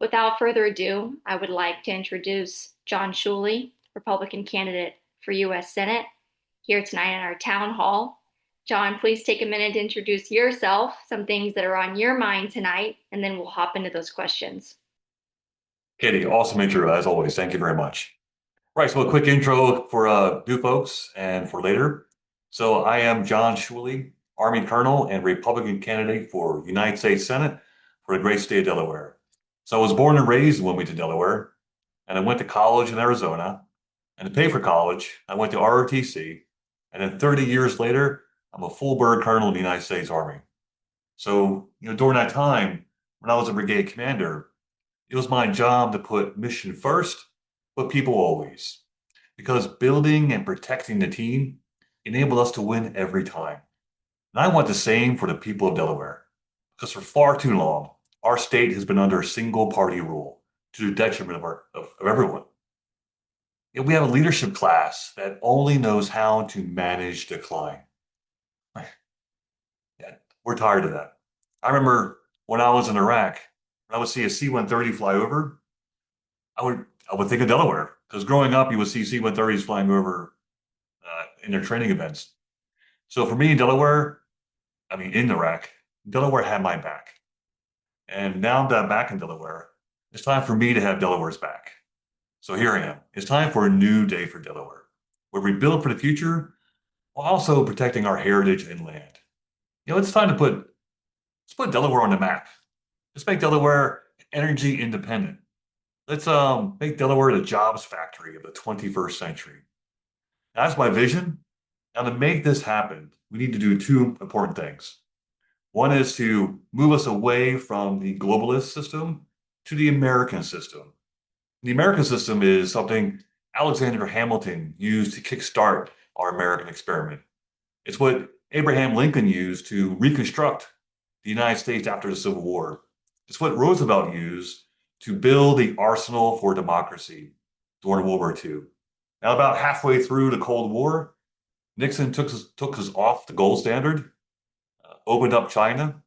Without further ado, I would like to introduce John Shulli, Republican candidate for U.S. Senate, here tonight in our town hall. John, please take a minute to introduce yourself, some things that are on your mind tonight, and then we'll hop into those questions. Katie, awesome intro as always. Thank you very much. Right, so a quick intro for new folks and for later. So I am John Shulli, Army Colonel and Republican candidate for United States Senate for the great state of Delaware. So I was born and raised in Wilmington, Delaware, and I went to college in Arizona. And to pay for college, I went to ROTC, and then 30 years later, I'm a full bird colonel in the United States Army. So, during that time, when I was a brigade commander, it was my job to put mission first, but people always. Because building and protecting the team enabled us to win every time. And I want the same for the people of Delaware. Because for far too long, our state has been under a single party rule to the detriment of everyone. And we have a leadership class that only knows how to manage decline. Yeah, we're tired of that. I remember when I was in Iraq, when I would see a C-130 fly over, I would think of Delaware because growing up, you would see C-130s flying over in their training events. So for me, Delaware, I mean, in Iraq, Delaware had my back. And now that I'm back in Delaware, it's time for me to have Delaware's back. So here I am. It's time for a new day for Delaware, where we build for the future while also protecting our heritage and land. It's time to let's put Delaware on the map. Let's make Delaware energy independent. Let's make Delaware the jobs factory of the 21st century. That's my vision. Now, to make this happen, we need to do two important things. One is to move us away from the globalist system to the American system. The American system is something Alexander Hamilton used to kickstart our American experiment. It's what Abraham Lincoln used to reconstruct the United States after the Civil War. It's what Roosevelt used to build the arsenal for democracy during World War II. Now, about halfway through the Cold War, Nixon took us off the gold standard, opened up China,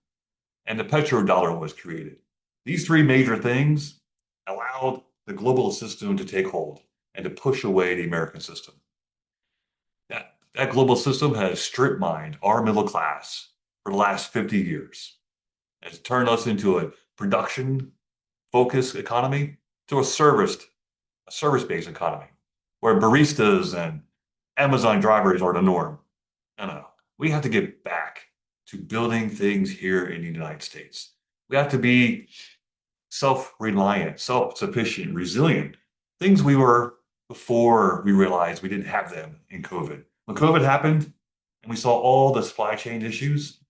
and the petrodollar was created. These three major things allowed the global system to take hold and to push away the American system. That global system has strip mined our middle class for the last 50 years. It's turned us into a production focused economy to a service-based economy where baristas and Amazon drivers are the norm. No. We have to get back to building things here in the United States. We have to be self-reliant, self-sufficient, resilient, things we were before we realized we didn't have them in COVID. When COVID happened and we saw all the supply chain issues,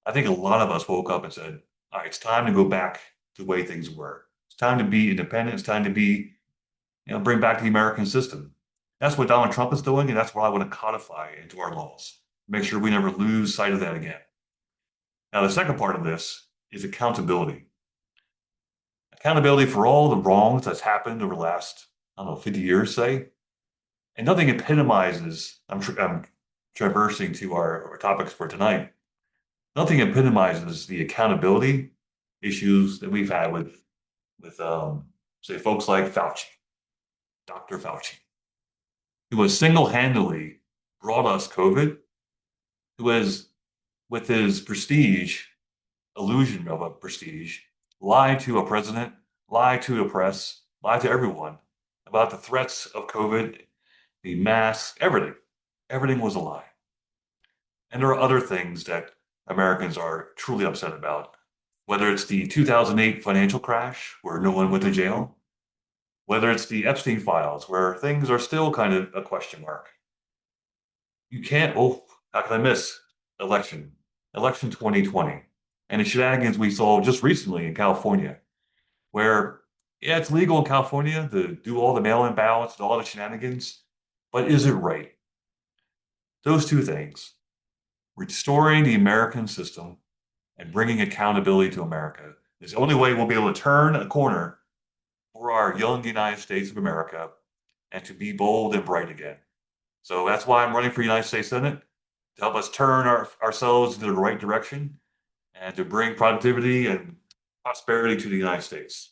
I think a lot of us woke up and said, all right, it's time to go back to the way things were. It's time to be independent. It's time to bring back the American system. That's what Donald Trump is doing, and that's what I want to codify into our laws. Make sure we never lose sight of that again. Now, the second part of this is accountability. Accountability for all the wrongs that's happened over the last, 50 years, say. And nothing epitomizes, I'm traversing to our topics for tonight. Nothing epitomizes the accountability issues that we've had with say, folks like Fauci, Dr. Fauci, who has single-handedly brought us COVID, who has, with his prestige, illusion of a prestige, lied to a president, lied to the press, lied to everyone about the threats of COVID, the masks, everything. Everything was a lie. And there are other things that Americans are truly upset about, whether it's the 2008 financial crash where no one went to jail, whether it's the Epstein files where things are still kind of a question mark. You can't, how can I miss election 2020, and the shenanigans we saw just recently in California, where, yeah, it's legal in California to do all the mail-in ballots and all the shenanigans, but is it right? Those two things, restoring the American system and bringing accountability to America, is the only way we'll be able to turn a corner for our young United States of America and to be bold and bright again. So that's why I'm running for United States Senate, to help us turn ourselves into the right direction and to bring productivity and prosperity to the United States.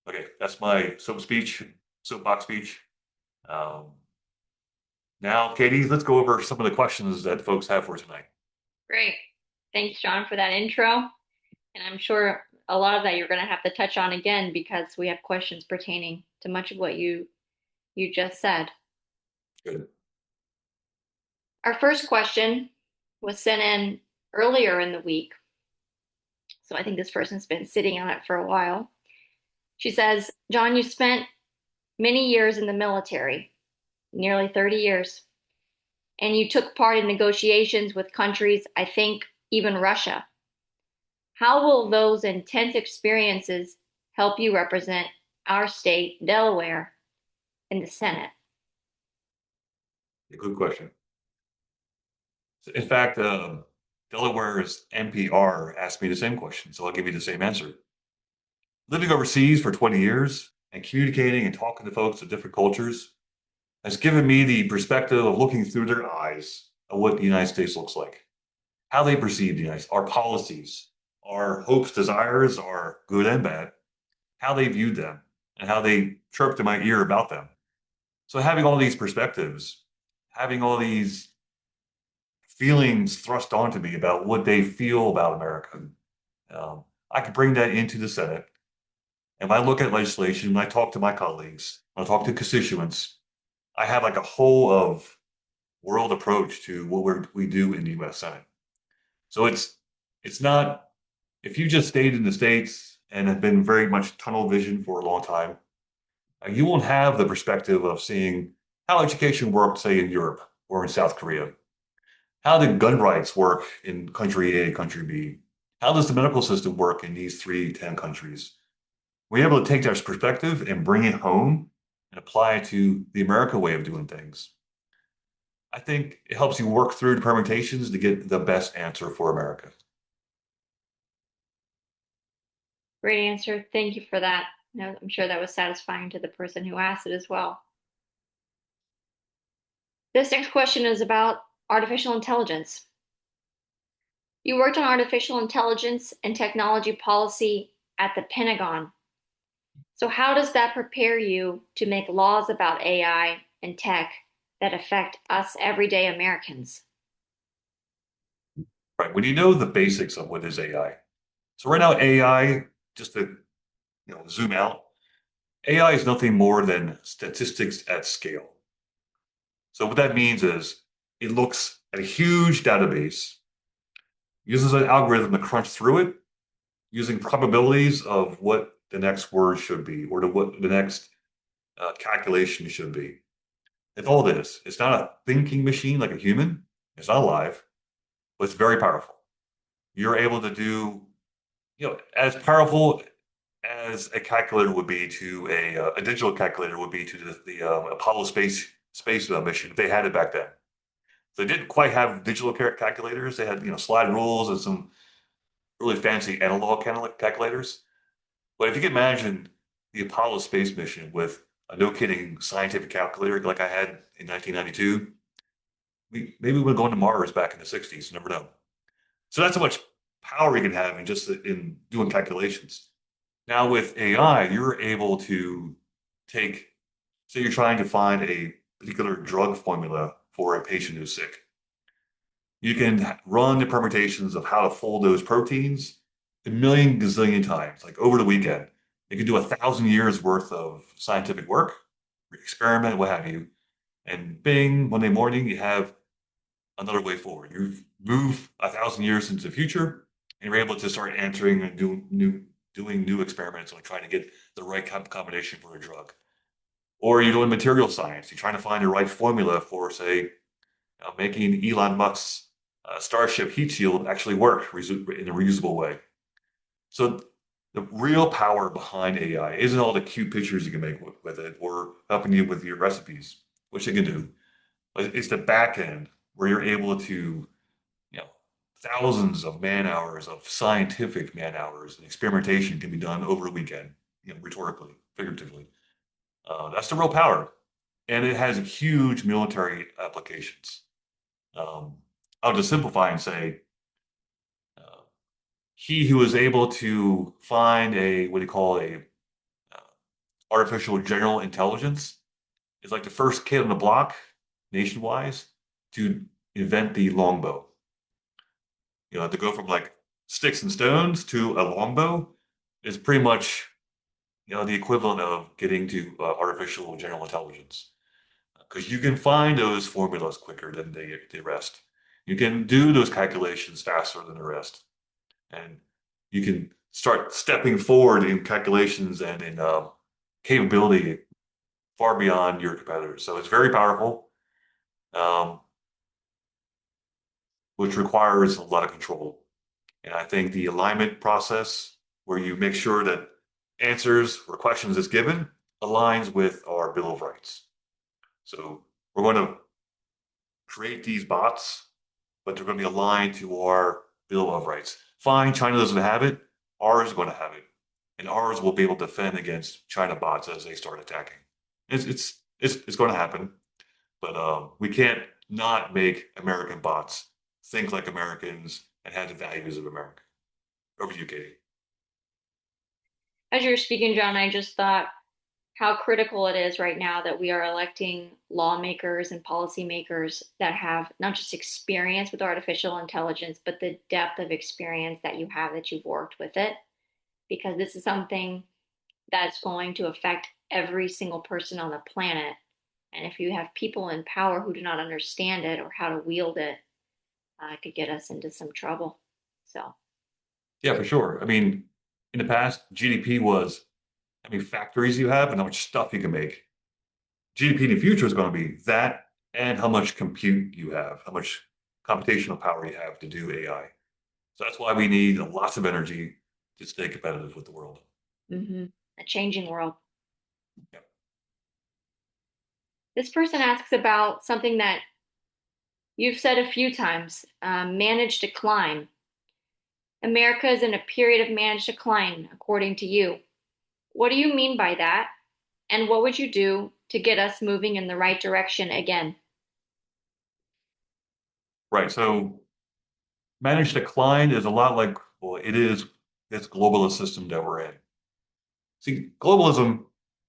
Okay, that's my soapbox speech. Um, Now, Katie, let's go over some of the questions that folks have for tonight. Great. Thanks, John, for that intro. And I'm sure a lot of that you're going to have to touch on again because we have questions pertaining to much of what you just said. Good. Our first question was sent in earlier in the week. So I think this person's been sitting on it for a while. She says, John, you spent many years in the military, nearly 30 years, and you took part in negotiations with countries, I think even Russia. How will those intense experiences help you represent our state, Delaware, in the Senate? A good question. In fact, Delaware's NPR asked me the same question, so I'll give you the same answer. Living overseas for 20 years and communicating and talking to folks of different cultures has given me the perspective of looking through their eyes of what the United States looks like, how they perceive the United States, our policies, our hopes, desires, are good and bad, how they viewed them, and how they chirped in my ear about them. So having all these perspectives, having all these feelings thrust onto me about what they feel about America, I can bring that into the Senate. And when I look at legislation, when I talk to my colleagues, when I talk to constituents, I have like a whole of world approach to what we do in the U.S. Senate. So it's not if you just stayed in the States and have been very much tunnel vision for a long time, you won't have the perspective of seeing how education worked, say, in Europe or in South Korea. How did gun rights work in country A, country B? How does the medical system work in these 10 countries? We're able to take that perspective and bring it home and apply it to the America way of doing things. I think it helps you work through the permutations to get the best answer for America. Great answer. Thank you for that. No, I'm sure that was satisfying to the person who asked it as well. This next question is about artificial intelligence. You worked on artificial intelligence and technology policy at the Pentagon. So, how does that prepare you to make laws about AI and tech that affect us everyday Americans? Right. When you know the basics of what is AI. So right now, AI, just to zoom out, AI is nothing more than statistics at scale. So what that means is it looks at a huge database, uses an algorithm to crunch through it, using probabilities of what the next word should be or what the next calculation should be. It's all this. It's not a thinking machine like a human. It's not alive, but it's very powerful. You're able to do, as powerful as a calculator would be to a digital calculator would be to the Apollo space mission if they had it back then. They didn't quite have digital calculators. They had slide rules and some really fancy analog calculators. But if you can imagine the Apollo space mission with a no kidding scientific calculator like I had in 1992, maybe we would go into Mars back in the 60s. You never know. So that's how much power you can have in just in doing calculations. Now with AI, you're able to take, say you're trying to find a particular drug formula for a patient who's sick. You can run the permutations of how to fold those proteins a million gazillion times, like over the weekend. You can do 1,000 years worth of scientific work, experiment, what have you. And bing, Monday morning, you have another way forward. You've moved 1,000 years into the future, and you're able to start answering and doing new experiments on trying to get the right combination for a drug. Or you're doing material science. You're trying to find the right formula for, say, making Elon Musk's Starship heat shield actually work in a reusable way. So the real power behind AI isn't all the cute pictures you can make with it or helping you with your recipes, which it can do. But it's the back end where you're able to, you know, thousands of man hours of scientific man hours and experimentation can be done over a weekend, rhetorically, figuratively. That's the real power. And it has huge military applications. Um, I'll just simplify and say, uh, he who is able to find what do you call artificial general intelligence is like the first kid on the block, nationwide, to invent the longbow. To go from like sticks and stones to a longbow is pretty much the equivalent of getting to artificial general intelligence because you can find those formulas quicker than the rest. You can do those calculations faster than the rest, and you can start stepping forward in calculations and in capability far beyond your competitors. So it's very powerful, um, which requires a lot of control. And I think the alignment process, where you make sure that answers or questions is given, aligns with our Bill of Rights. So we're going to create these bots, but they're going to be aligned to our Bill of Rights. Fine, China doesn't have it. Ours is going to have it, and ours will be able to defend against China bots as they start attacking. It's going to happen, but we can't not make American bots think like Americans and have the values of America. Over to you, Katie. As you're speaking, John, I just thought how critical it is right now that we are electing lawmakers and policymakers that have not just experience with artificial intelligence, but the depth of experience that you have that you've worked with it. Because this is something that's going to affect every single person on the planet. And if you have people in power who do not understand it or how to wield it, it could get us into some trouble. So, Yeah, for sure. I mean, in the past, GDP was how many factories you have and how much stuff you can make. GDP in the future is going to be that and how much compute you have, how much computational power you have to do AI. So that's why we need lots of energy to stay competitive with the world. a changing world. Yeah. This person asks about something that you've said a few times, managed decline. America is in a period of managed decline, according to you. What do you mean by that? And what would you do to get us moving in the right direction again? Right. So managed decline is a lot like, well, it is this globalist system that we're in. See, globalism,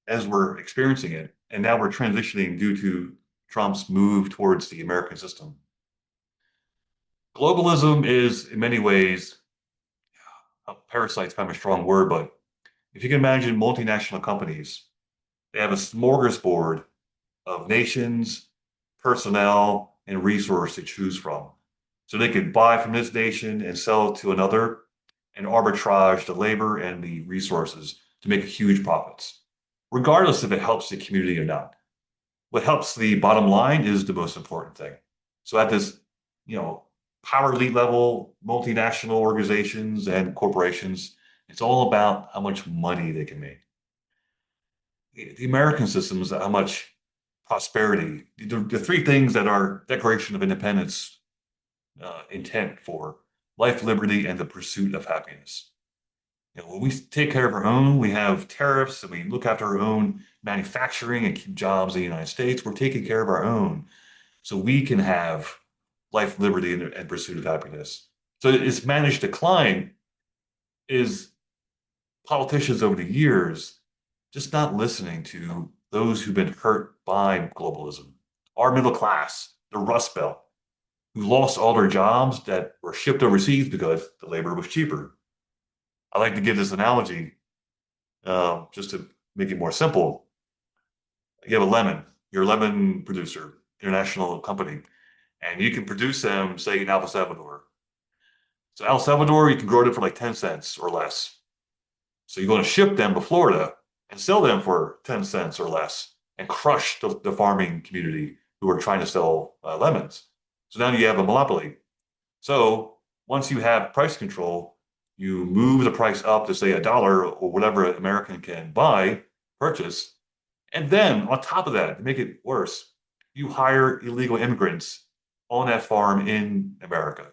as we're experiencing it, and now we're transitioning due to Trump's move towards the American system. Globalism is, in many ways, parasite's kind of a strong word, but if you can imagine multinational companies, they have a smorgasbord of nations, personnel, and resource to choose from. So they could buy from this nation and sell to another and arbitrage the labor and the resources to make huge profits, regardless if it helps the community or not. What helps the bottom line is the most important thing. So at this, you know, power elite level, multinational organizations and corporations, it's all about how much money they can make. The American system is how much prosperity. The three things that our Declaration of Independence intent for: life, liberty, and the pursuit of happiness. When we take care of our own, we have tariffs and we look after our own manufacturing and keep jobs in the United States. We're taking care of our own so we can have life, liberty, and pursuit of happiness. So it's managed decline is politicians over the years just not listening to those who've been hurt by globalism. Our middle class, the Rust Belt, who lost all their jobs that were shipped overseas because the labor was cheaper. I like to give this analogy just to make it more simple. You have a lemon, you're a lemon producer, international company, and you can produce them, say, in El Salvador. So El Salvador, you can grow them for like 10 cents or less. So you're going to ship them to Florida and sell them for 10 cents or less and crush the farming community who are trying to sell lemons. So now you have a monopoly. So once you have price control, you move the price up to say $1 or whatever an American can buy, purchase. And then on top of that, to make it worse, you hire illegal immigrants on that farm in America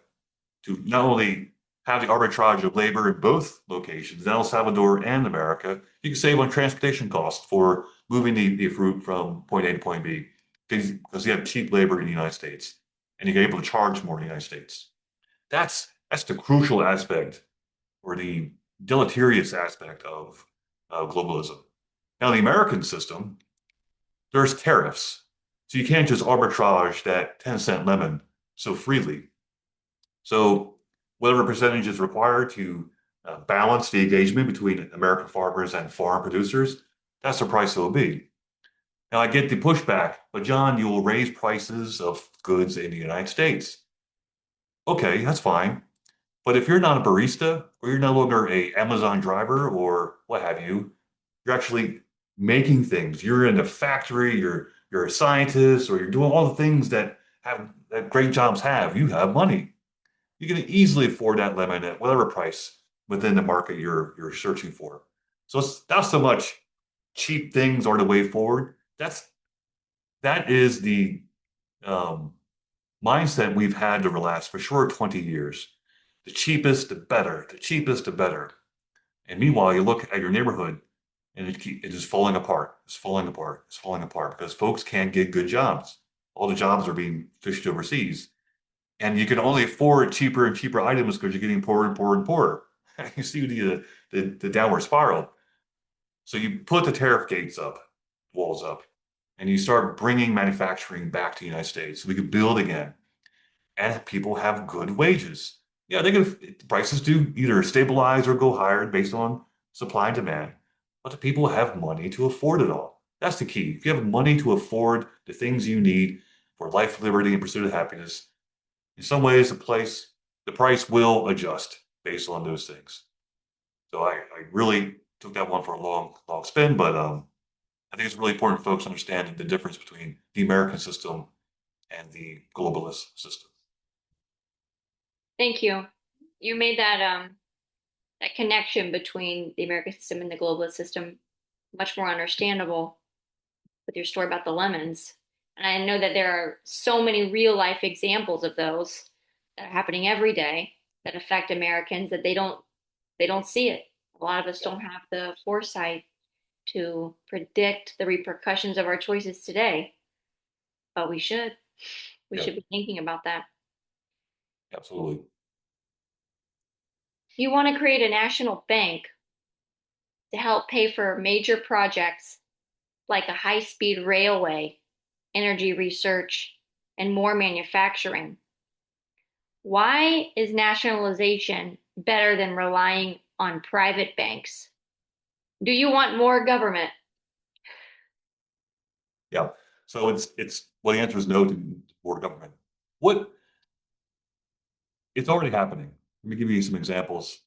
to not only have the arbitrage of labor in both locations, in El Salvador and America, you can save on transportation costs for moving the fruit from point A to point B because you have cheap labor in the United States and you're able to charge more in the United States. That's the crucial aspect or the deleterious aspect of globalism. Now, the American system, there's tariffs. So you can't just arbitrage that 10-cent lemon so freely. So whatever percentage is required to balance the engagement between American farmers and foreign producers, that's the price it will be. Now, I get the pushback, but John, you will raise prices of goods in the United States. Okay, that's fine. But if you're not a barista or you're no longer a Amazon driver or what have you, you're actually making things. You're in a factory, you're a scientist, or you're doing all the things that great jobs have. You have money. You can easily afford that lemon at whatever price within the market you're searching for. So it's not so much cheap things are the way forward. That is the um, mindset we've had over the last, for sure, 20 years. The cheapest, the better. The cheapest, the better. And meanwhile, you look at your neighborhood and it is falling apart. It's falling apart. It's falling apart because folks can't get good jobs. All the jobs are being fished overseas. And you can only afford cheaper and cheaper items because you're getting poorer and poorer and poorer. You see the downward spiral. So you put the tariff gates up, walls up, and you start bringing manufacturing back to the United States. So we could build again and people have good wages. Yeah, they can prices do either stabilize or go higher based on supply and demand, but the people have money to afford it all. That's the key. If you have money to afford the things you need for life, liberty, and pursuit of happiness, in some ways the price will adjust based on those things. So I really took that one for a long spin, but I think it's really important folks understand the difference between the American system and the globalist system. Thank you. You made that connection between the American system and the globalist system much more understandable with your story about the lemons. And I know that there are so many real life examples of those that are happening every day that affect Americans that they don't see it. A lot of us don't have the foresight to predict the repercussions of our choices today, but we should. We Yeah, should be thinking about that. absolutely. You want to create a national bank to help pay for major projects like a high-speed railway, energy research, and more manufacturing. Why is nationalization better than relying on private banks? Do you want more government? Yeah. So it's well, the answer is no to board of government. What it's already happening. Let me give you some examples.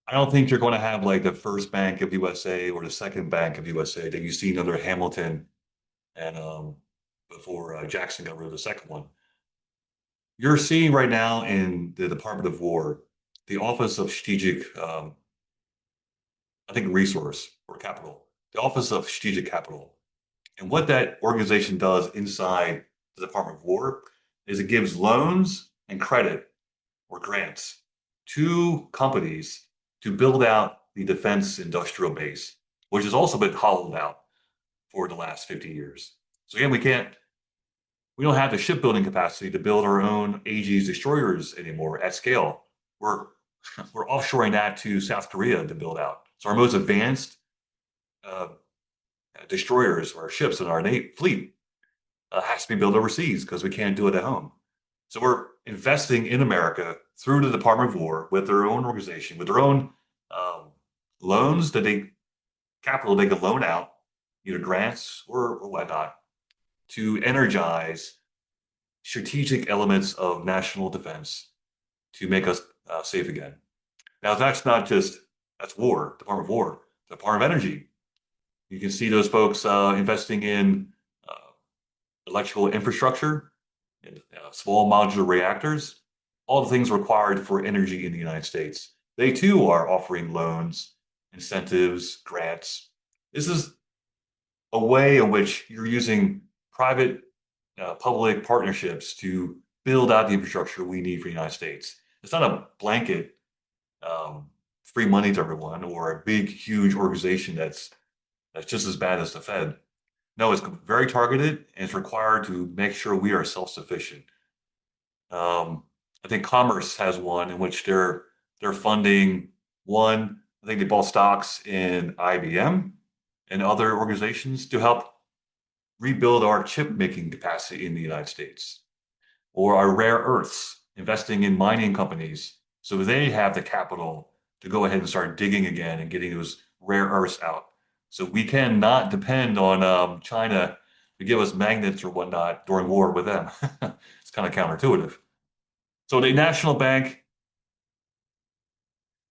I don't think you're going to have like the first bank of USA or the second bank of USA that you see under Hamilton and before Jackson got rid of the second one. You're seeing right now in the Department of War, the Office of Strategic, I think, Resource or Capital, the Office of Strategic Capital. And what that organization does inside the Department of War is it gives loans and credit or grants to companies to build out the defense industrial base, which has also been hollowed out for the last 50 years. So again, we don't have the shipbuilding capacity to build our own Aegis destroyers anymore at scale. We're we're offshoring that to South Korea to build out. So our most advanced uh, destroyers or ships in our fleet has to be built overseas because we can't do it at home. So we're investing in America through the Department of War with their own organization, with their own um, loans capital they can loan out, either grants or whatnot, to energize strategic elements of national defense to make us safe again. Now, that's war, Department of War, Department of Energy. You can see those folks investing in uh, electrical infrastructure, and small modular reactors, all the things required for energy in the United States. They too are offering loans, incentives, grants. This is a way in which you're using private public partnerships to build out the infrastructure we need for the United States. It's not a blanket um, free money to everyone or a big, huge organization that's just as bad as the Fed. No, it's very targeted and it's required to make sure we are self-sufficient. I think Commerce has one in which they're funding one. I think they bought stocks in IBM, and other organizations to help rebuild our chip making capacity in the United States, or our rare earths, investing in mining companies so they have the capital to go ahead and start digging again and getting those rare earths out. So we cannot depend on China to give us magnets or whatnot during war with them. It's kind of counterintuitive. So the national bank,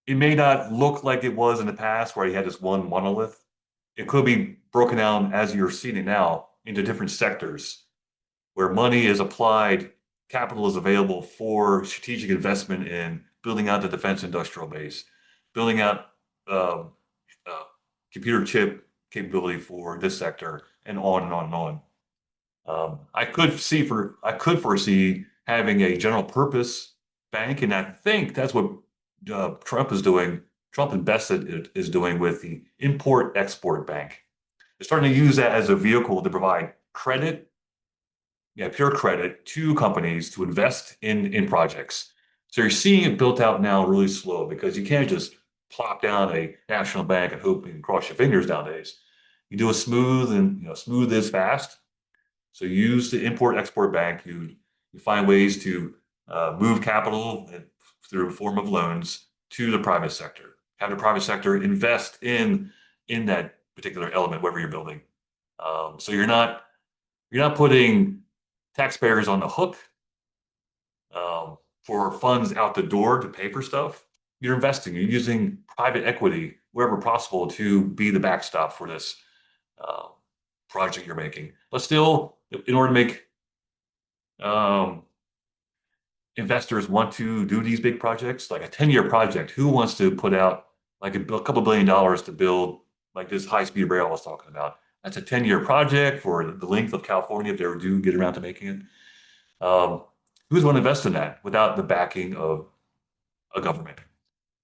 it may not look like it was in the past where you had this one monolith. It could be broken down as you're seeing it now into different sectors where money is applied, capital is available for strategic investment in building out the defense industrial base, building out um, uh, computer chip capability for this sector, and on and on and on. I could foresee having a general purpose bank, and I think that's what Trump is doing. Trump invested is doing with the import export bank. They're starting to use that as a vehicle to provide credit, yeah, pure credit to companies to invest in projects. So you're seeing it built out now really slow because you can't just plop down a national bank and hope and cross your fingers nowadays. You do a smooth and smooth is fast. So you use the import export bank. You find ways to move capital through a form of loans to the private sector. Have the private sector invest in that particular element, whatever you're building. So you're not putting taxpayers on the hook for funds out the door to pay for stuff. You're investing. You're using private equity wherever possible to be the backstop for this uh, project you're making. But still, in order to make um, investors want to do these big projects, like a 10-year project, who wants to put out like a couple $1 billion to build like this high-speed rail I was talking about? That's a 10-year project for the length of California if they ever do get around to making it. Who's going to invest in that without the backing of a government?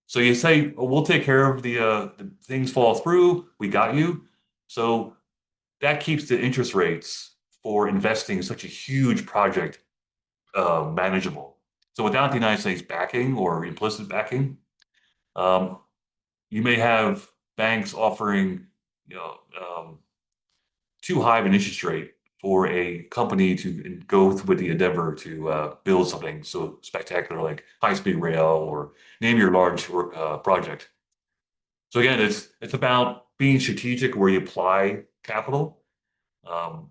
So you say, well, we'll take care of the things fall through. We got you. So that keeps the interest rates for investing in such a huge project manageable. So without the United States backing or implicit backing, um, you may have banks offering, you know, um, too high of an interest rate for a company to go with the endeavor to build something so spectacular like high-speed rail or name your large project. So again, it's about being strategic where you apply capital,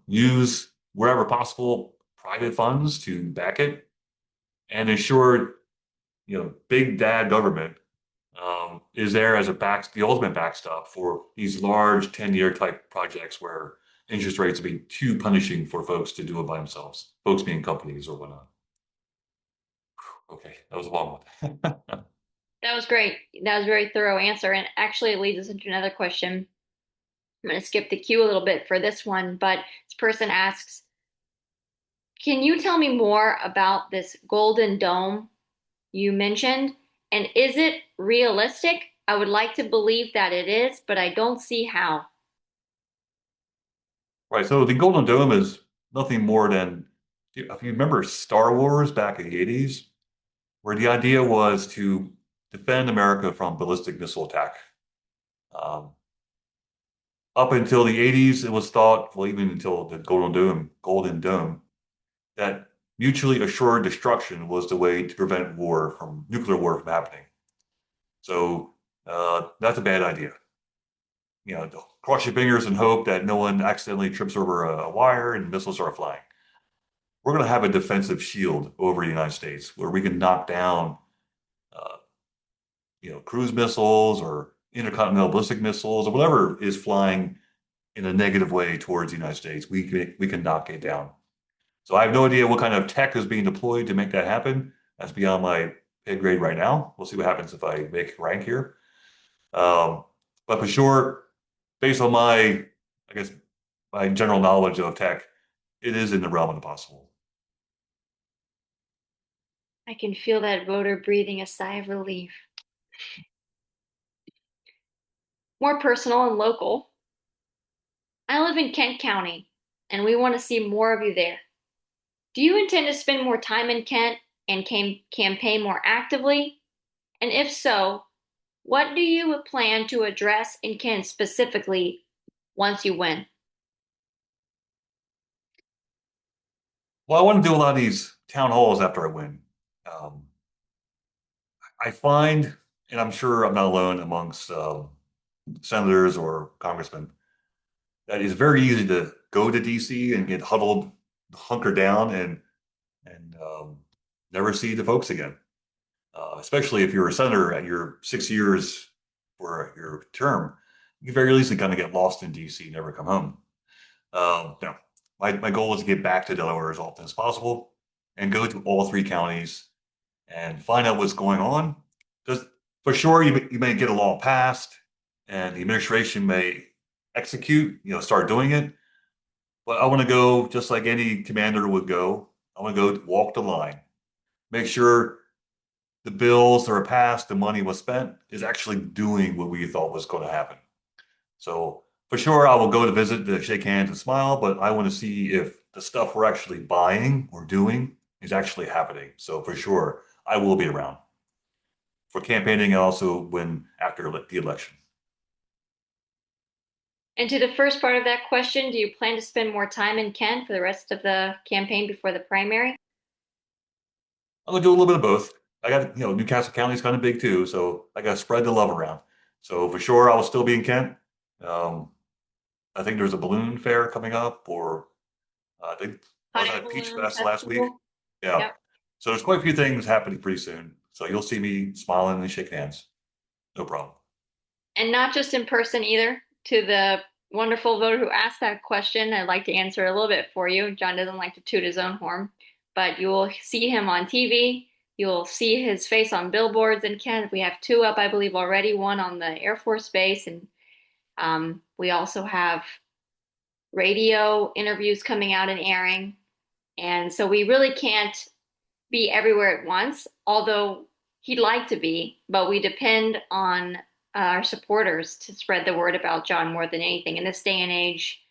use wherever possible private funds to back it, and ensure big dad government is there as the ultimate backstop for these large 10-year type projects where interest rates would be too punishing for folks to do it by themselves, folks being companies or whatnot. Okay, that was a long one. That was great. That was a very thorough answer. And actually, it leads us into another question. I'm going to skip the queue a little bit for this one, but this person asks, can you tell me more about this golden dome you mentioned? And is it realistic? I would like to believe that it is, but I don't see how. Right, so the Golden Dome is nothing more than, if you remember Star Wars back in the 80s, where the idea was to defend America from ballistic missile attack. Um, Up until the 80s, it was thought, well, even until the Golden Dome, that mutually assured destruction was the way to prevent nuclear war from happening. So that's a bad idea. Cross your fingers and hope that no one accidentally trips over a wire and missiles are flying. We're going to have a defensive shield over the United States where we can knock down, uh, cruise missiles or intercontinental ballistic missiles or whatever is flying in a negative way towards the United States. We can knock it down. So I have no idea what kind of tech is being deployed to make that happen. That's beyond my pay grade right now. We'll see what happens if I make rank here. Um, but for sure, based on I guess, my general knowledge of tech, it is in the realm of the possible. I can feel that voter breathing a sigh of relief. More personal and local. I live in Kent County, and we want to see more of you there. Do you intend to spend more time in Kent and campaign more actively? And if so, what do you plan to address in Kent specifically once you win? Well, I want to do a lot of these town halls after I win. Um, I find, and I'm sure I'm not alone amongst senators or congressmen, that it's very easy to go to DC and get huddled, hunker down, and never see the folks again. Especially if you're a senator at your 6 years for your term, you can very easily kind of get lost in DC, never come home. No, my goal is to get back to Delaware as often as possible and go to all three counties and find out what's going on. Because for sure, you may get a law passed and the administration may execute, start doing it. But I want to go just like any commander would go. I want to go walk the line, make sure the bills that are passed, the money was spent, is actually doing what we thought was going to happen. So for sure, I will go to visit to shake hands and smile, but I want to see if the stuff we're actually buying or doing is actually happening. So for sure, I will be around for campaigning and also when after the election. And to the first part of that question, do you plan to spend more time in Kent for the rest of the campaign before the primary? I'm gonna do a little bit of both. I got, Newcastle County is kind of big too, so I got to spread the love around. So for sure, I will still be in Kent. Um, I think there's a balloon fair coming up, or I think Hot was air that Peach balloon Fest last week? festival? Yeah. Yep. So there's quite a few things happening pretty soon. So you'll see me smiling and shaking hands. No problem. And not just in person either. To the wonderful voter who asked that question, I'd like to answer a little bit for you. John doesn't like to toot his own horn, but you will see him on TV. You'll see his face on billboards in Kent. We have two up, I believe, already, one on the Air Force Base, and we also have radio interviews coming out and airing. And so we really can't be everywhere at once, although he'd like to be, but we depend on our supporters to spread the word about John more than anything. In this day and age,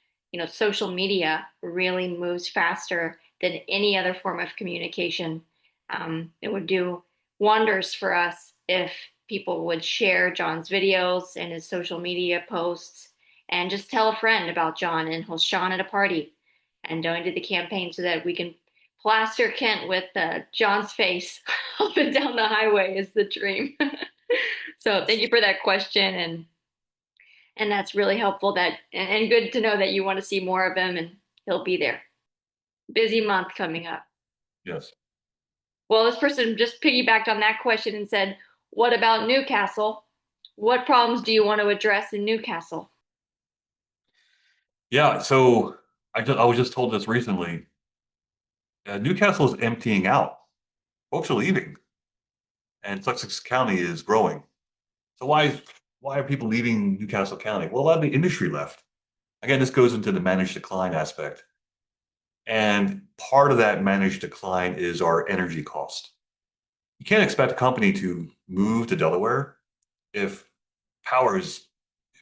social media really moves faster than any other form of communication. It would do wonders for us if people would share John's videos and his social media posts and just tell a friend about John and he'll Sean at a party and donate to the campaign so that we can plaster Kent with John's face up and down the highway is the dream. So thank you for that question, and that's really helpful and good to know that you want to see more of him and he'll be there. Busy month coming up. Yes. Well, this person just piggybacked on that question and said, "What about Newcastle? What problems do you want to address in Newcastle?" Yeah. So I was just told this recently. Newcastle is emptying out. Folks are leaving, and Sussex County is growing. So why are people leaving Newcastle County? Well, a lot of the industry left. Again, this goes into the managed decline aspect. And part of that managed decline is our energy cost. You can't expect a company to move to Delaware if power is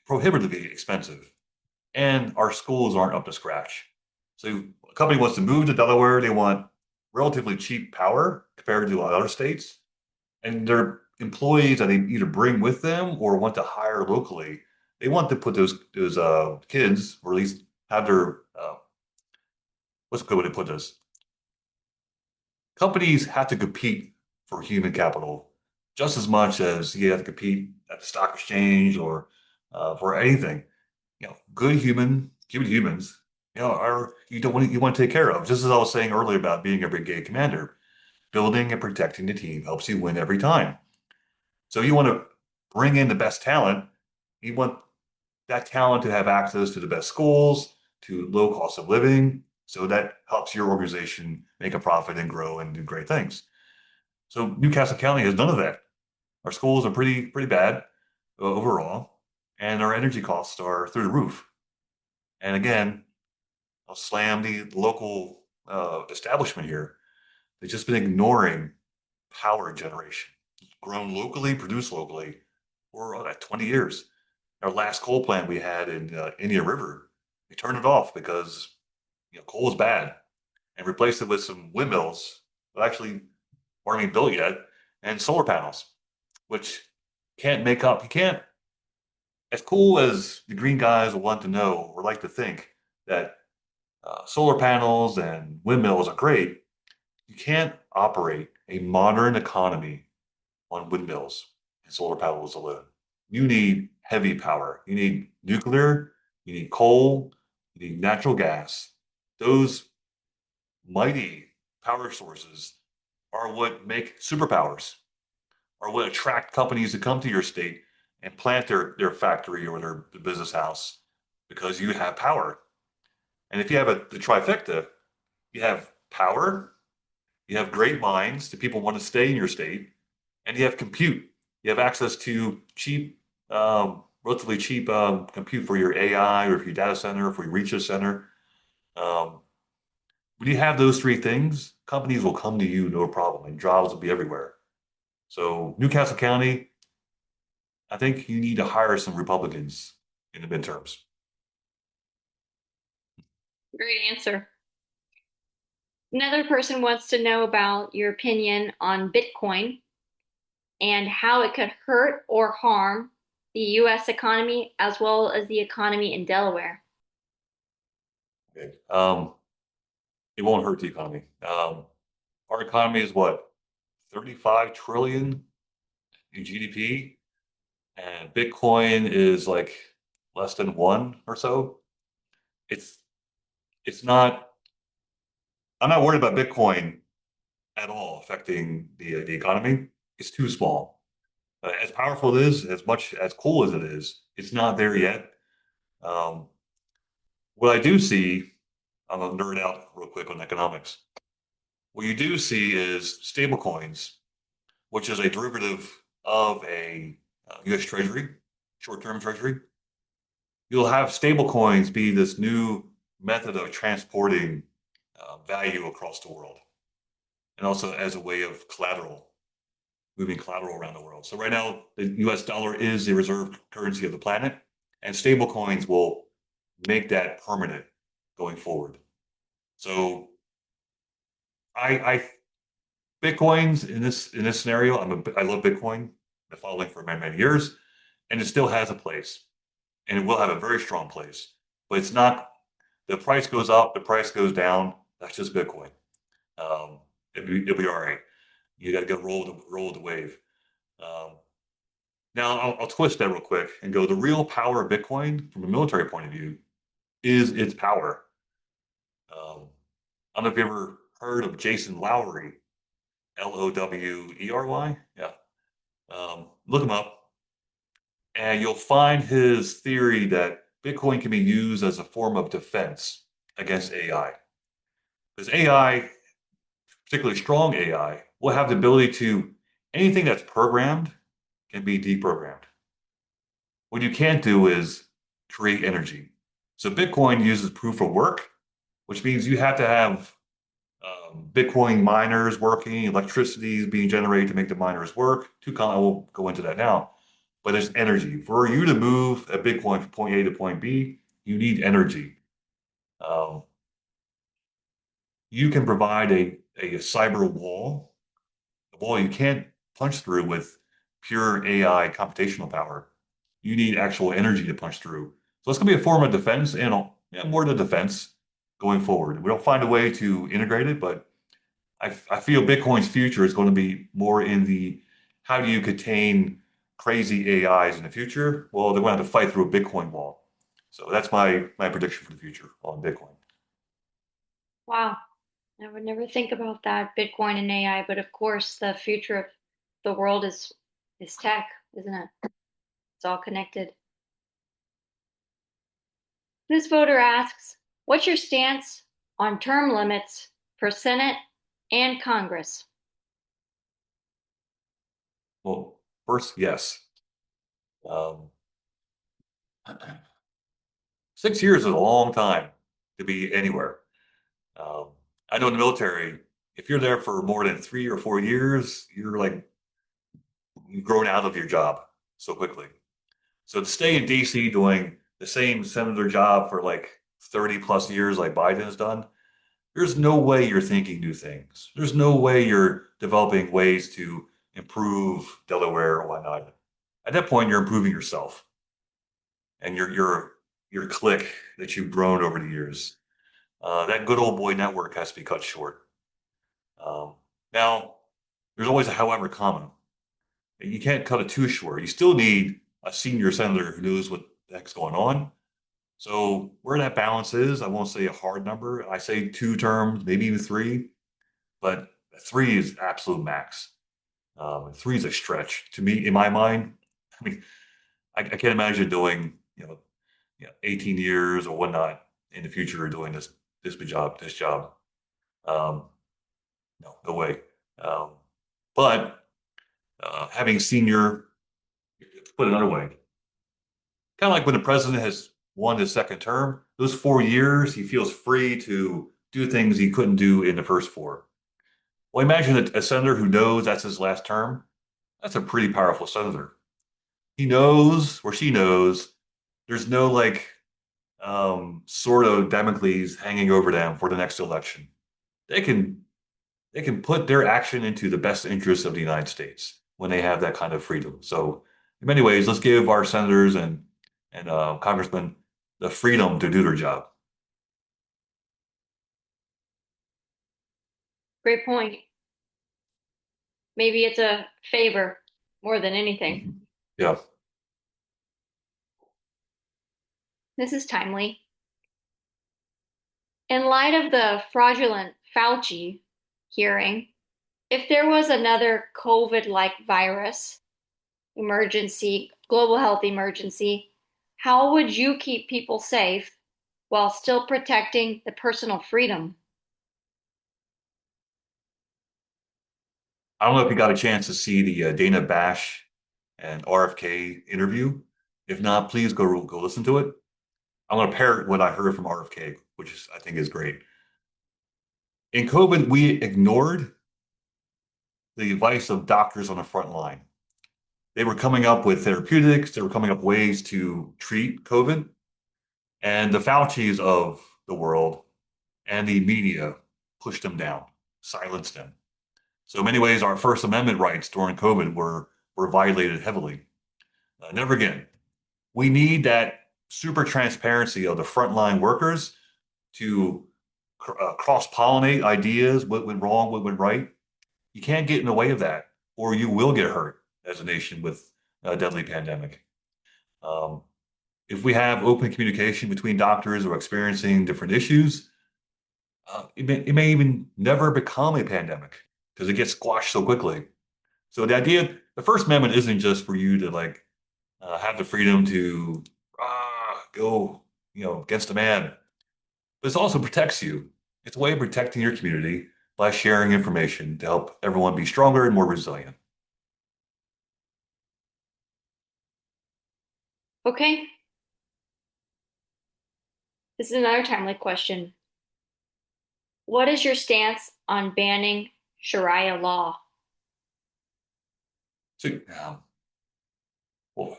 prohibitively expensive and our schools aren't up to scratch. So a company wants to move to Delaware, they want relatively cheap power compared to other states, and their employees that they either bring with them or want to hire locally, they want to put those kids, or at least have their what's a good way to put this? Companies have to compete for human capital just as much as you have to compete at the stock exchange or for anything. Good humans, are you want to take care of. Just as I was saying earlier about being a brigade commander, building and protecting the team helps you win every time. So you want to bring in the best talent. You want that talent to have access to the best schools, to low cost of living. So that helps your organization make a profit and grow and do great things. So Newcastle County has none of that. Our schools are pretty bad overall, and our energy costs are through the roof. And again, I'll slam the local establishment here. They've just been ignoring power generation, grown locally, produced locally for 20 years. Our last coal plant we had in Indian River, we turned it off because coal is bad, and replaced it with some windmills that actually aren't even built yet, and solar panels, which can't make up. You can't as cool as the green guys want to know or like to think that solar panels and windmills are great, you can't operate a modern economy on windmills and solar panels alone. You need heavy power. You need nuclear, you need coal, you need natural gas. Those mighty power sources are what make superpowers, are what attract companies to come to your state and plant their factory or their business house because you have power. And if you have the trifecta, you have power, you have great minds that people want to stay in your state, and you have compute. You have access to cheap, relatively cheap compute for your AI or for your data center or for your research center. Um, when you have those three things, companies will come to you no problem, and jobs will be everywhere. So Newcastle County, I think you need to hire some Republicans in the midterms. Great answer. Another person wants to know about your opinion on Bitcoin and how it could hurt or harm the U.S. economy as well as the economy in Delaware. Okay. It won't hurt the economy. Our economy is what, 35 trillion in GDP, and Bitcoin is like less than one or so. It's it's not. I'm not worried about Bitcoin at all affecting the economy. It's too small. As powerful it is, as much as cool as it is, it's not there yet. Um, what I do see, I'm gonna nerd out real quick on economics. What you do see is stable coins, which is a derivative of a U.S. Treasury, short-term Treasury. You'll have stable coins be this new method of transporting value across the world, and also as a way of collateral, moving collateral around the world. So right now, the U.S. dollar is the reserve currency of the planet, and stable coins will make that permanent going forward. So I Bitcoins in this scenario, I love Bitcoin. Been following for many years, and it still has a place, and it will have a very strong place. But it's not. The price goes up, the price goes down. That's just Bitcoin. Um, it'll be all right. You got to get roll with the wave. Um, now I'll twist that real quick and go. The real power of Bitcoin, from a military point of view, is its power. I don't know if you ever heard of Jason Lowery, Lowery. Yeah. Look him up, and you'll find his theory that Bitcoin can be used as a form of defense against AI. Because AI, particularly strong AI, will have the ability to anything that's programmed can be deprogrammed. What you can't do is create energy. So Bitcoin uses proof of work, which means you have to have Bitcoin miners working, electricity is being generated to make the miners work. I won't go into that now, but there's energy. For you to move a Bitcoin from point A to point B, you need energy. Um, you can provide a cyber wall, a wall you can't punch through with pure AI computational power. You need actual energy to punch through. So it's going to be a form of defense and yeah, more than defense going forward. We don't find a way to integrate it, but I feel Bitcoin's future is going to be more in the how do you contain crazy AIs in the future? Well, they're going to have to fight through a Bitcoin wall. So that's my prediction for the future on Bitcoin. Wow, I would never think about that, Bitcoin and AI, but of course the future of the world is tech, isn't it? It's all connected. This voter asks, what's your stance on term limits for Senate and Congress? Well, first, yes. Um, 6 years is a long time to be anywhere. Um, I know in the military, if you're there for more than 3 or 4 years, you're like you've grown out of your job so quickly. So to stay in DC doing the same senator job for like 30 plus years, like Biden has done, there's no way you're thinking new things. There's no way you're developing ways to improve Delaware or whatnot. At that point, you're improving yourself. and your clique that you've grown over the years. That good old boy network has to be cut short. Um, Now, there's always a however comma. You can't cut it too short. You still need a senior senator who knows what the heck's going on. So where that balance is, I won't say a hard number. I say 2 terms, maybe even 3, but 3 is absolute max. 3 is a stretch to me in my mind. I mean, I can't imagine doing 18 years or whatnot in the future doing this job. Um, no, no way. Um, but having senior, put it another way, kind of like when the president has won his second term, those 4 years, he feels free to do things he couldn't do in the first 4. Well, imagine a senator who knows that's his last term. That's a pretty powerful senator. He knows, or she knows, there's no like sort of Damocles hanging over them for the next election. They can they can put their action into the best interests of the United States when they have that kind of freedom. So, in many ways, let's give our senators and congressmen the freedom to do their job. Great point. Maybe it's a favor more than anything. Yeah. This is timely. In light of the fraudulent Fauci hearing, if there was another COVID-like virus emergency, global health emergency, how would you keep people safe while still protecting the personal freedom? I don't know if you got a chance to see the Dana Bash and RFK interview. If not, please go listen to it. I'm going to parrot what I heard from RFK, which I think is great. In COVID, we ignored the advice of doctors on the front line. They were coming up with therapeutics. They were coming up with ways to treat COVID. And the Fauci's of the world and the media pushed them down, silenced them. So in many ways, our First Amendment rights during COVID were violated heavily. Never again. We need that super transparency of the frontline workers to cross-pollinate ideas, what went wrong, what went right. You can't get in the way of that, or you will get hurt as a nation with a deadly pandemic. Um, if we have open communication between doctors who are experiencing different issues, it may even never become a pandemic because it gets squashed so quickly. So the First Amendment isn't just for you to like have the freedom to go, against a man, but it also protects you. It's a way of protecting your community by sharing information to help everyone be stronger and more resilient. Okay, this is another timely question. What is your stance on banning Sharia law? So, well,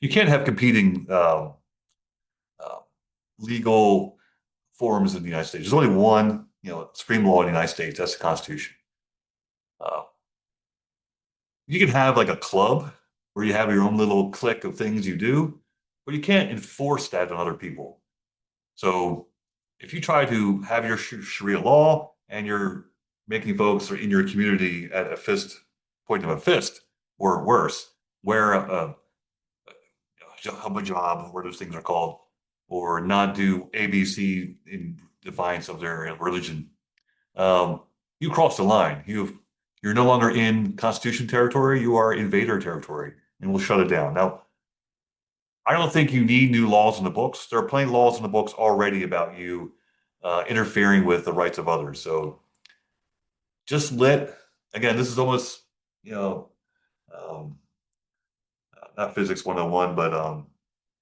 you can't have competing uh, legal forms in the United States. There's only one, supreme law in the United States. That's the Constitution. Uh, you can have like a club where you have your own little clique of things you do, but you can't enforce that on other people. So if you try to have your Sharia law and you're making folks in your community at a fist, point of a fist, or worse, wear a hijab, where those things are called, or not do ABC in defiance of their religion, you cross the line. You're no longer in Constitution territory. You are invader territory, and we'll shut it down. Now, I don't think you need new laws in the books. There are plenty of laws in the books already about you interfering with the rights of others. So just again, this is almost, you know, um, not physics 101, but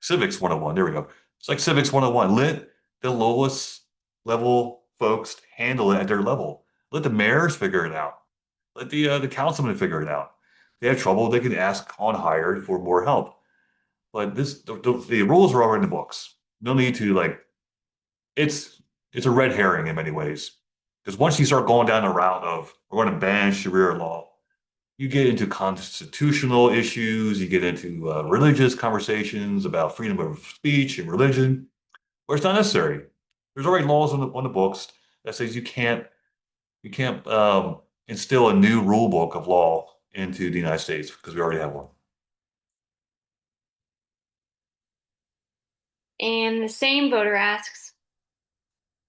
civics 101. There we go. It's like civics 101. Let the lowest level folks handle it at their level. Let the mayors figure it out. Let the councilmen figure it out. If they have trouble, they can ask on higher for more help. But the rules are already in the books. No need to like it's it's a red herring in many ways. Because once you start going down the route of we're going to ban Sharia law, You get into constitutional issues, you get into religious conversations about freedom of speech and religion, where it's not necessary. There's already laws on the books that says you can't instill a new rule book of law into the United States because we already have one. And the same voter asks,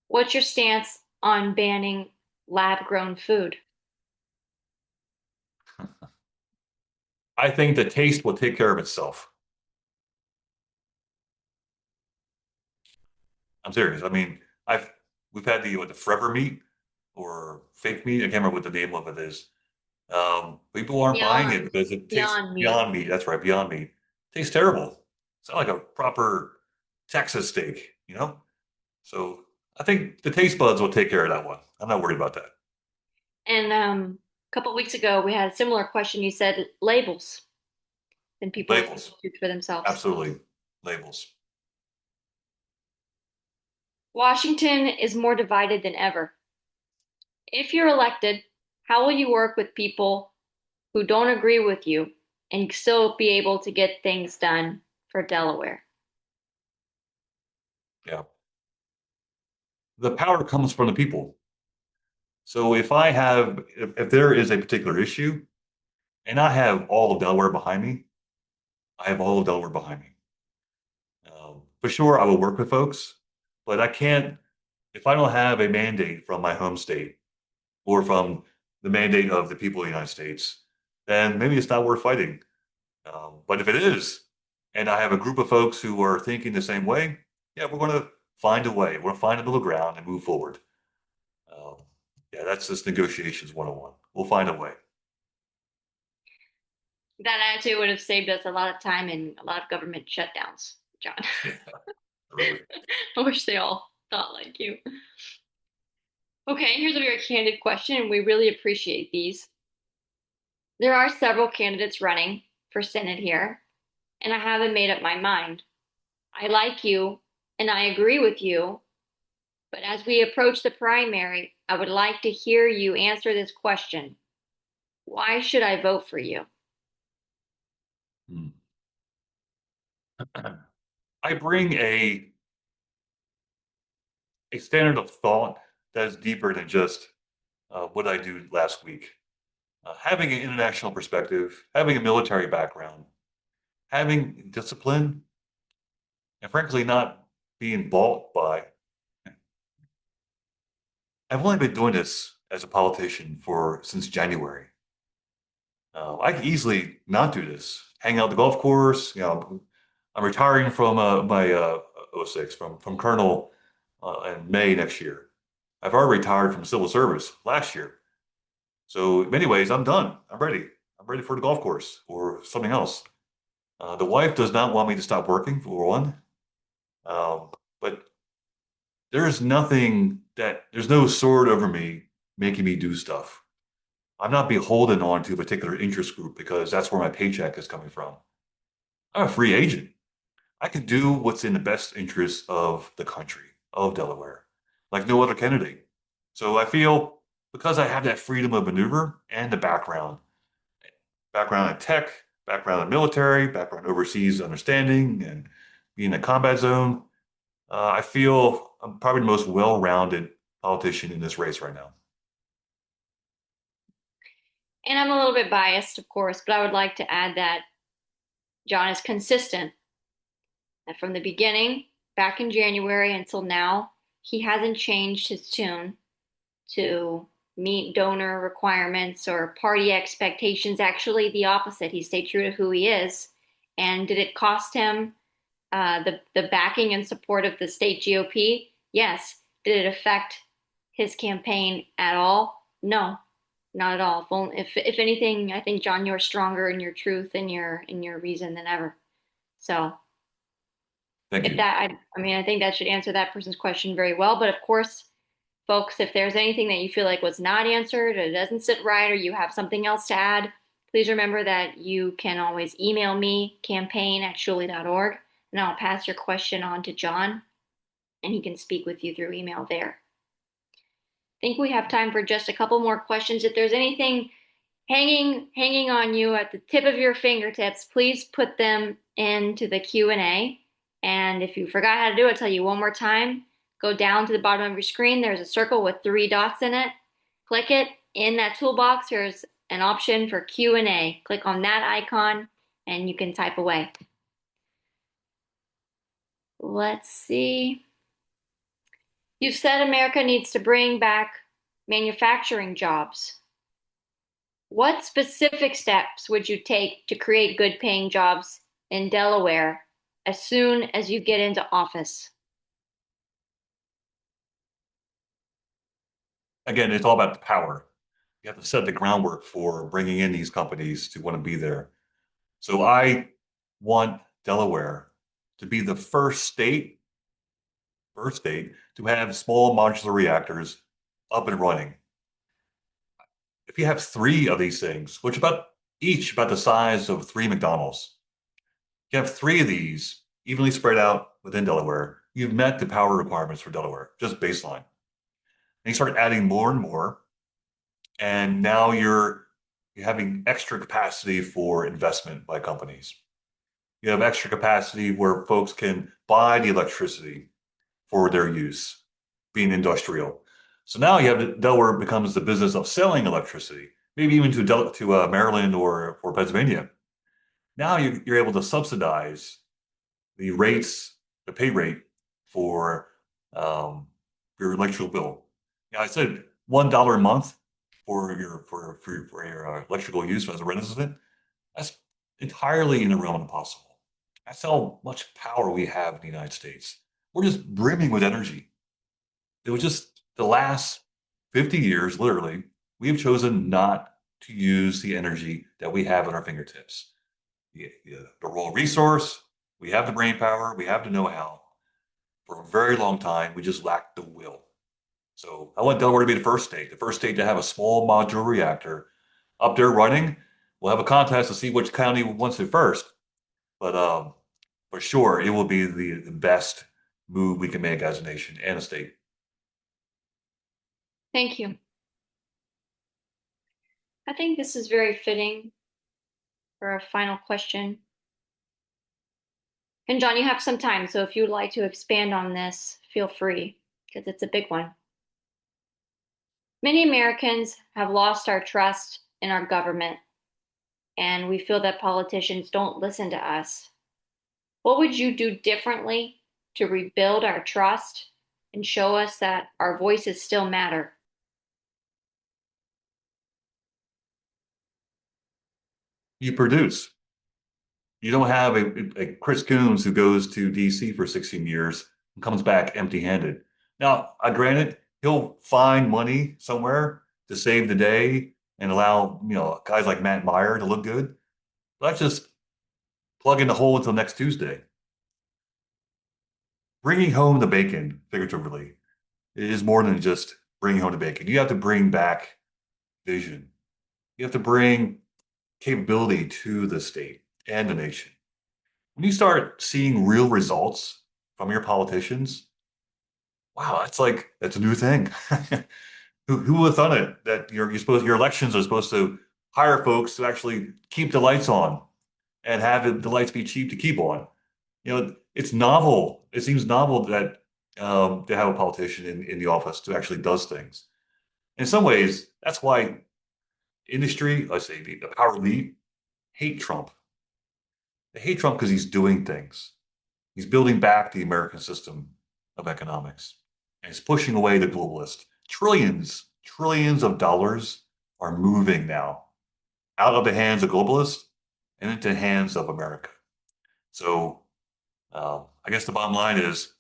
what's your stance on banning lab-grown food? I think the taste will take care of itself. I'm serious. I mean, I've we've had the forever meat or fake meat. I can't remember what the name of it is. People aren't buying it Beyond, because it tastes beyond meat. beyond meat. That's right, beyond meat. Tastes terrible. It's not like a proper Texas steak, you know? So I think the taste buds will take care of that one. I'm not worried about that. And a couple of weeks ago, we had a similar question. You said labels, and people are Labels. choose for themselves. Absolutely. Labels. Washington is more divided than ever. If you're elected, how will you work with people who don't agree with you and still be able to get things done for Delaware? Yeah. The power comes from the people. So if there is a particular issue and I have all of Delaware behind me, I have all of Delaware behind me. For sure, I will work with folks, but I can't, if I don't have a mandate from my home state or from the mandate of the people of the United States, then maybe it's not worth fighting. But if it is, and I have a group of folks who are thinking the same way, yeah, we're going to find a way. We're going to find a middle ground and move forward. Um, yeah, that's just negotiations 101. We'll find a way. That attitude would have saved us a lot of time and a lot of government shutdowns, John. Yeah, really. I wish they all thought like you. Okay, here's a very candid question, and we really appreciate these. There are several candidates running for Senate here, and I haven't made up my mind. I like you and I agree with you, but as we approach the primary, I would like to hear you answer this question. Why should I vote for you? Hmm. I bring a standard of thought that is deeper than just what I do last week. Having an international perspective, having a military background, having discipline, and frankly, not being bought by. I've only been doing this as a politician for since January. I could easily not do this. Hang out at the golf course. I'm retiring from my '06 from Colonel in May next year. I've already retired from civil service last year. So in many ways, I'm done. I'm ready. I'm ready for the golf course or something else. The wife does not want me to stop working for one. But there's no sword over me making me do stuff. I'm not beholden on to a particular interest group because that's where my paycheck is coming from. I'm a free agent. I can do what's in the best interest of the country, of Delaware, like no other candidate. So I feel because I have that freedom of maneuver and the background in tech, background in military, background overseas understanding and being in a combat zone, I feel I'm probably the most well-rounded politician in this race right now. And I'm a little bit biased, of course, but I would like to add that John is consistent. That from the beginning, back in January until now, he hasn't changed his tune to meet donor requirements or party expectations. Actually, the opposite. He stayed true to who he is. And did it cost him the backing and support of the state GOP? Yes. Did it affect his campaign at all? No, not at all. If anything, I think John, you're stronger in your truth and your reason than ever. So Thank if you. that, I mean, I think that should answer that person's question very well. But of course, folks, if there's anything that you feel like was not answered or doesn't sit right or you have something else to add, please remember that you can always email me, campaign@shulli.org, and I'll pass your question on to John, and he can speak with you through email there. I think we have time for just a couple more questions. If there's anything, hanging on you at the tip of your fingertips. Please put them into the Q&A. And if you forgot how to do it, I'll tell you one more time. Go down to the bottom of your screen. There's a circle with 3 dots in it. Click it. In that toolbox, there's an option for Q&A. Click on that icon and you can type away. Let's see. You said America needs to bring back manufacturing jobs. What specific steps would you take to create good paying jobs in Delaware as soon as you get into office? Again, it's all about the power. You have to set the groundwork for bringing in these companies to want to be there. So I want Delaware to be the first state to have small modular reactors up and running. If you have 3 of these things, which each about the size of 3 McDonald's, you have 3 of these evenly spread out within Delaware, you've met the power requirements for Delaware, just baseline. And you start adding more and more, and now you're having extra capacity for investment by companies. You have extra capacity where folks can buy the electricity for their use, being industrial. So now Delaware becomes the business of selling electricity, maybe even to Maryland or Pennsylvania. Now you're able to subsidize the rates, the pay rate for your electrical bill. Yeah, I said $1 a month for your electrical use as a resident. That's entirely in the realm of possible. That's how much power we have in the United States. We're just brimming with energy. It was just the last 50 years, literally, we have chosen not to use the energy that we have at our fingertips. The raw resource, we have the brain power, we have the know-how. For a very long time, we just lacked the will. So I want Delaware to be the first state to have a small modular reactor up there running. We'll have a contest to see which county wants it first. But for sure, it will be the best move we can make as a nation and a state. Thank you. I think this is very fitting for a final question. And John, you have some time, so if you would like to expand on this, feel free, because it's a big one. Many Americans have lost our trust in our government, and we feel that politicians don't listen to us. What would you do differently to rebuild our trust and show us that our voices still matter? You produce. You don't have a Chris Coons who goes to DC for 16 years and comes back empty-handed. Now, granted, he'll find money somewhere to save the day and allow guys like Matt Meyer to look good. Let's just plug in the hole until next Tuesday. Bringing home the bacon, figuratively, is more than just bringing home the bacon. You have to bring back vision. You have to bring capability to the state and the nation. When you start seeing real results from your politicians, wow, that's a new thing. Who would have thought it that your elections are supposed to hire folks to actually keep the lights on and have the lights be cheap to keep on? It's novel. It seems novel that to have a politician in the office who actually does things. In some ways, that's why industry, I say the power elite, hate Trump. They hate Trump because he's doing things. He's building back the American system of economics. And he's pushing away the globalist. Trillions of dollars are moving now out of the hands of globalists and into the hands of America. So I guess the bottom line is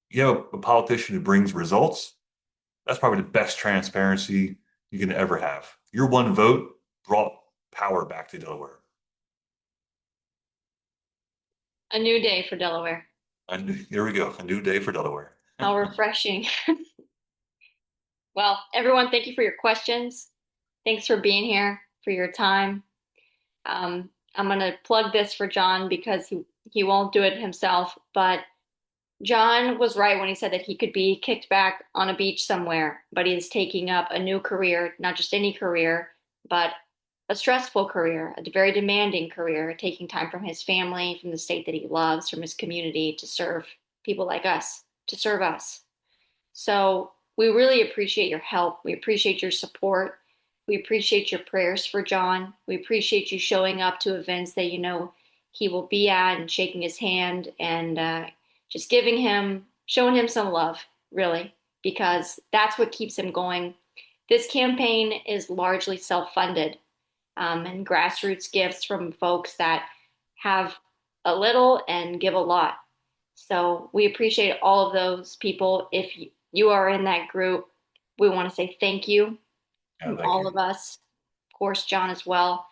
you have a politician who brings results. That's probably the best transparency you can ever have. Your one vote brought power back to Delaware. A new day for Delaware. And here we go, a new day for Delaware. How refreshing. Well, everyone, thank you for your questions. Thanks for being here, for your time. I'm going to plug this for John because he won't do it himself, but John was right when he said that he could be kicked back on a beach somewhere, but he is taking up a new career, not just any career, but a stressful career, a very demanding career, taking time from his family, from the state that he loves, from his community to serve people like us, to serve us. So we really appreciate your help. We appreciate your support. We appreciate your prayers for John. We appreciate you showing up to events that you know he will be at and shaking his hand and just showing him some love, really, because that's what keeps him going. This campaign is largely self-funded and grassroots gifts from folks that have a little and give a lot. So we appreciate all of those people. If you are in that group, we want to say thank you Yeah, from thank all you. of us, of course, John as well.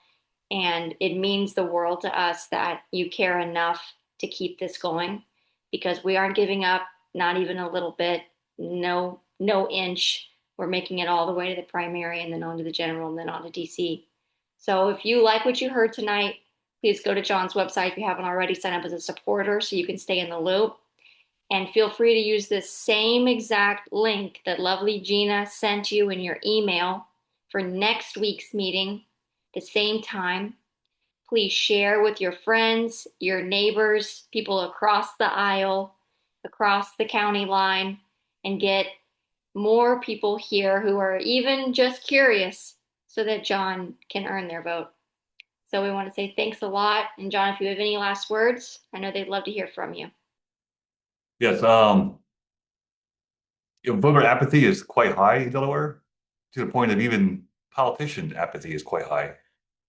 And it means the world to us that you care enough to keep this going because we aren't giving up, not even a little bit, no inch. We're making it all the way to the primary and then on to the general and then on to DC. So if you like what you heard tonight, please go to John's website if you haven't already. Sign up as a supporter so you can stay in the loop. And feel free to use this same exact link that lovely Gina sent you in your email for next week's meeting, the same time. Please share with your friends, your neighbors, people across the aisle, across the county line, and get more people here who are even just curious so that John can earn their vote. So we want to say thanks a lot. And John, if you have any last words, I know they'd love to hear from you. Yes, voter apathy is quite high in Delaware, to the point of even politician apathy is quite high.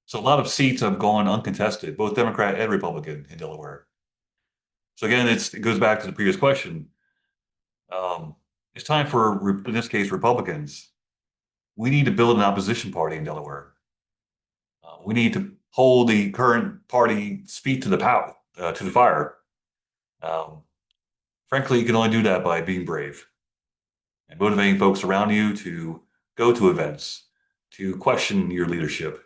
So a lot of seats have gone uncontested, both Democrat and Republican in Delaware. So again, it goes back to the previous question. Um, it's time for, in this case, Republicans. We need to build an opposition party in Delaware. We need to hold the current party's feet to the fire. Um, Frankly, you can only do that by being brave and motivating folks around you to go to events, to question your leadership,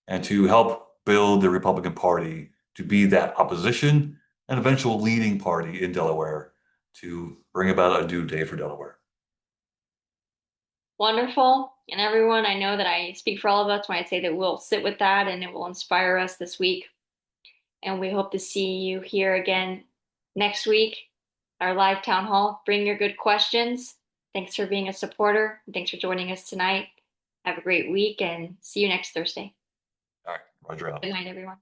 and to help build the Republican Party to be that opposition and eventual leading party in Delaware to bring about a new day for Delaware. Wonderful. And everyone, I know that I speak for all of us when I say that we'll sit with that and it will inspire us this week. And we hope to see you here again next week, our live town hall. Bring your good questions. Thanks for being a supporter. Thanks for joining us tonight. Have a great week and see you next Thursday. All right, Roger Good out. night, everyone.